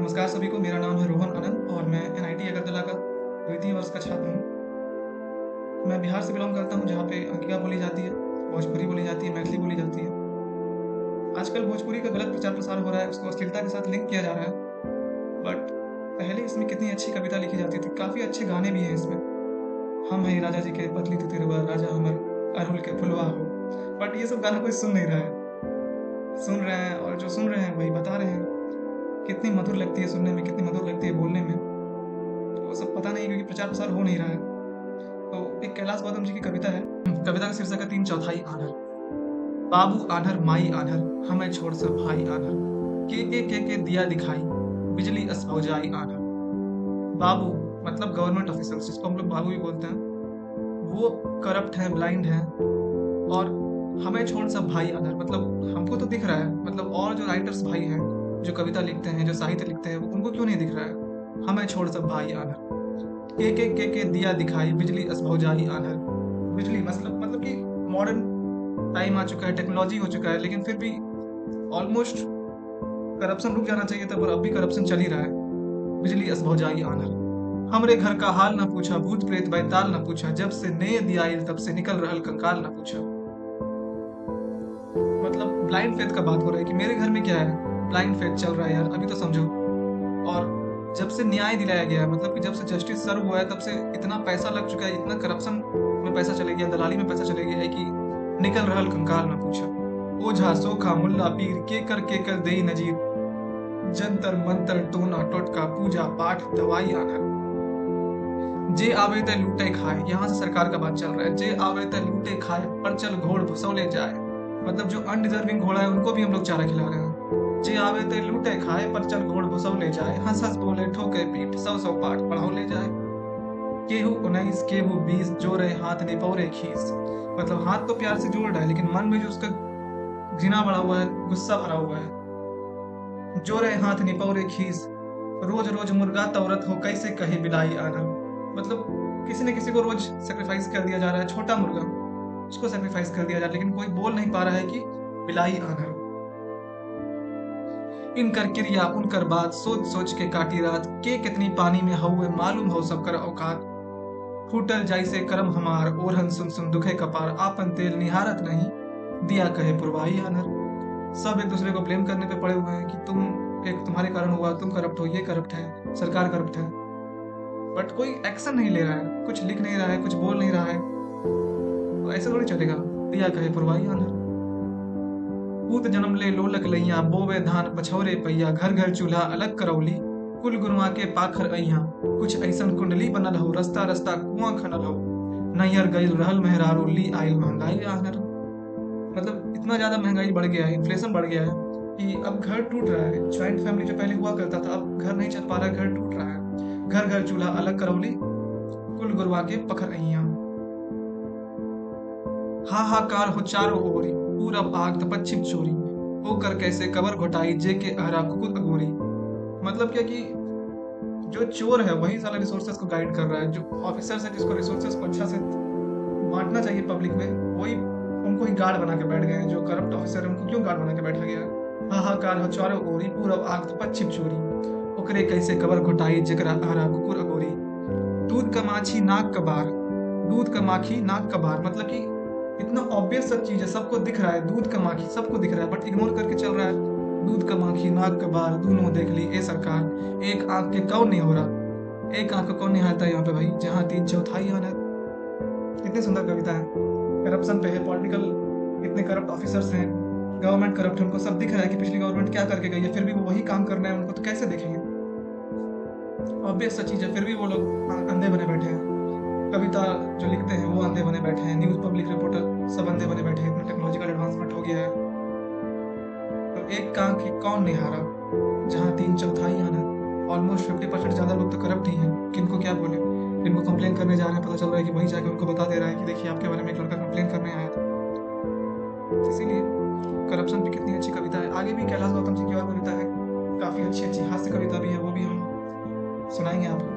नमस्कार सभी को, मेरा नाम है रोहन आनंद और मैं एनआईटी अगरतला का द्वितीय वर्ष का छात्र हूँ। मैं बिहार से बिलोंग करता हूँ, जहाँ पे अंगिका बोली जाती है, भोजपुरी बोली जाती है, मैथिली बोली जाती है। आजकल भोजपुरी का गलत प्रचार प्रसार हो रहा है, उसको अश्लीलता के साथ लिंक किया जा रहा है। बट पहले इसमें कितनी अच्छी कविता लिखी जाती थी, काफ़ी अच्छे गाने भी हैं इसमें। हम हैं राजा जी के पतली तितरवा, राजा हमर अरहुल के फुलवा हो। बट ये सब गाना कोई सुन नहीं रहा है। सुन रहे हैं और जो सुन रहे हैं वही बता रहे हैं। कितनी मधुर लगती है सुनने में, कितनी मधुर लगती है बोलने में, तो वो सब पता नहीं, क्योंकि प्रचार प्रसार हो नहीं रहा है। तो एक कैलाश गौतम जी की कविता है। कविता का शीर्षक है 3/4 आन्हर। बाबू आन्हर माई आन्हर, हमें छोड़ सब भाई आन्हर, के दिया दिखाई, बिजली असभौजाई आन्हर। बाबू मतलब गवर्नमेंट ऑफिसर, जिसको हम लोग बाबू भी बोलते हैं, वो करप्ट हैं, ब्लाइंड हैं। और हमें छोड़ सब भाई आन्हर मतलब हमको तो दिख रहा है, मतलब और जो राइटर्स भाई हैं, जो कविता लिखते हैं, जो साहित्य लिखते हैं, उनको क्यों नहीं दिख रहा है। हमें छोड़ सब भाई आन्हर, के दिया दिखाई, बिजली असभौजाई आन्हर। बिजली मतलब कि मॉडर्न टाइम आ चुका है, टेक्नोलॉजी हो चुका है, लेकिन फिर भी ऑलमोस्ट करप्शन रुक जाना चाहिए था, पर अब भी करप्शन चल ही रहा है। बिजली असभौजाई आन्हर, हमरे घर का हाल ना पूछा, भूत प्रेत बैताल ना पूछा, जब से नए दियाइल तब से निकल रहल कंकाल ना पूछा। मतलब ब्लाइंड फेथ का बात हो रहा है कि मेरे घर में क्या है, ब्लाइंड फेथ चल रहा है यार, अभी तो समझो। और जब से न्याय दिलाया गया है, मतलब कि जब से जस्टिस सर्व हुआ है, तब से इतना पैसा लग चुका है, इतना करप्शन में पैसा चले गया, दलाली में पैसा चले गया है कि निकल रहल कंकाल ना पूछा। ओझा सोखा मुल्ला पीर के कर देई नजीर, जंतर मंतर टोना टोटका पूजा पाठ दवाई आन्हर। जे आवे ते लूटे खाए, यहाँ से सरकार का बात चल रहा है। जे आवे ते लूटे खाए, पर चल घोड़ भुसौले जाए। मतलब जो अनडिजर्विंग घोड़ा है, उनको भी हम लोग चारा खिला रहे हैं। जे आवे ते लूटे खाए, पर चल घोड़ भुसौले जाए। हंस हंस बोले ठोके पीठ, 100 पाठ पढ़ौले जाए। केहू 19 केहू 20, जोरे हाथ निपौरे खीस। मतलब हाथ तो प्यार से जोड़ रहा है, लेकिन मन में जो उसका घृणा बढ़ा हुआ है, गुस्सा भरा हुआ है। जोरे हाथ निपौरे खीस, रोज रोज मुर्गा तौरत हो, कैसे कहे बिलाई आना। मतलब किसी न किसी को रोज सेक्रीफाइस कर दिया जा रहा है, छोटा मुर्गा उसको सेक्रीफाइस कर दिया जा रहा है, लेकिन कोई बोल नहीं पा रहा है कि बिलाई आना। इनकर क्रिया उनकर बात, सोच सोच के काटी रात, के कितनी पानी में हउए, मालूम हो सबकर औकात। फूटल जैसे करम हमार, ओरहन सुन सुन दुखे कपार, आपन तेल निहारत नहीं, दिया कहे पुरवाई आनर। सब एक दूसरे को ब्लेम करने पे पड़े हुए हैं कि तुम्हारे कारण हुआ, तुम करप्ट हो, ये करप्ट है, सरकार करप्ट है। बट कोई एक्शन नहीं ले रहा है, कुछ लिख नहीं रहा है, कुछ बोल नहीं रहा है, तो ऐसे थोड़ी चलेगा। दिया कहे पुरवाई आनर। पूत जन्म ले लोलक लैया, बोवे धान पछौरे पैया, घर घर चूल्हा अलग करौली, कुल गुनवा के पाखर अइहा। कुछ ऐसन कुंडली बनल हो, रस्ता रस्ता कुआं खनल हो, नैयर गईल रहल मेहरारू, ली आइल महंगाई आनर। मतलब इतना ज्यादा महंगाई बढ़ गया है, इन्फ्लेशन बढ़ गया है कि अब घर टूट रहा है। ज्वाइंट फैमिली जो पहले हुआ करता था, अब घर नहीं चल पा रहा है, घर टूट रहा है। घर घर चूल्हा अलग करौली, कुल गुरवा के पखर अइया। हाहाकार हो चारों ओरी, पूरब आग त पश्चिम चोरी, होकर कैसे कबर घोटाई, जे के अहरा कुकुर अगोरी। मतलब क्या कि जो चोर है वही साला रिसोर्सेस को गाइड कर रहा है, जो ऑफिसर है जिसको रिसोर्सेस को अच्छा से बांटना चाहिए पब्लिक में, वही उनको ही गार्ड बना के बैठ गए हैं। जो करप्ट ऑफिसर है उनको क्यों गार्ड बना के बैठा गया है। हाहाकार हो चारों ओरी, पूरब आग त पश्चिम चोरी, ओकरे कैसे कबर घोटाई, जेकरा अहरा कुकुर अगोरी। दूध का माछी नाक का बार, दूध का माखी नाक का बार, मतलब कि इतना ऑब्वियस सब चीज है, सबको दिख रहा है। दूध का माखी सबको दिख रहा है, बट इग्नोर करके चल रहा है। दूध का माखी नाक का बार, दोनों देख ली ए सरकार, एक आंख के कौन नहीं हो रहा। एक आंख को कौन नहीं आता यहाँ पे भाई, जहाँ 3/4 आना। कितनी सुंदर कविता है। करप्शन पे है, पॉलिटिकल इतने करप्ट ऑफिसर्स हैं, गवर्नमेंट करप्ट है, उनको सब दिख रहा है कि पिछली गवर्नमेंट क्या करके गई है, फिर भी वो वही काम करना है उनको, तो कैसे देखेंगे। ऑब्वियस सा चीज है, फिर भी वो लोग अंधे बने बैठे हैं। कविता जो लिखते हैं वो अंधे बने बैठे हैं, न्यूज पब्लिक रिपोर्टर सब अंधे बने बैठे हैं, इतना टेक्नोलॉजिकल एडवांसमेंट हो गया है। तो एक काम की कौन नहीं हारा, जहाँ 3/4 आना। ऑलमोस्ट 50% ज्यादा लोग तो करप्ट ही हैं। किनको क्या बोले, जिनको कंप्लेन करने जा रहे हैं, पता चल रहा है कि वही जाके उनको बता दे रहा है कि देखिए आपके बारे में एक लड़का कंप्लेन करने आया था। इसीलिए करप्शन भी कितनी अच्छी कविता है। आगे भी कैलाश गौतम जी की और कविता है, काफी अच्छी अच्छी हास्य कविता भी है, वो भी हम सुनाएंगे आपको।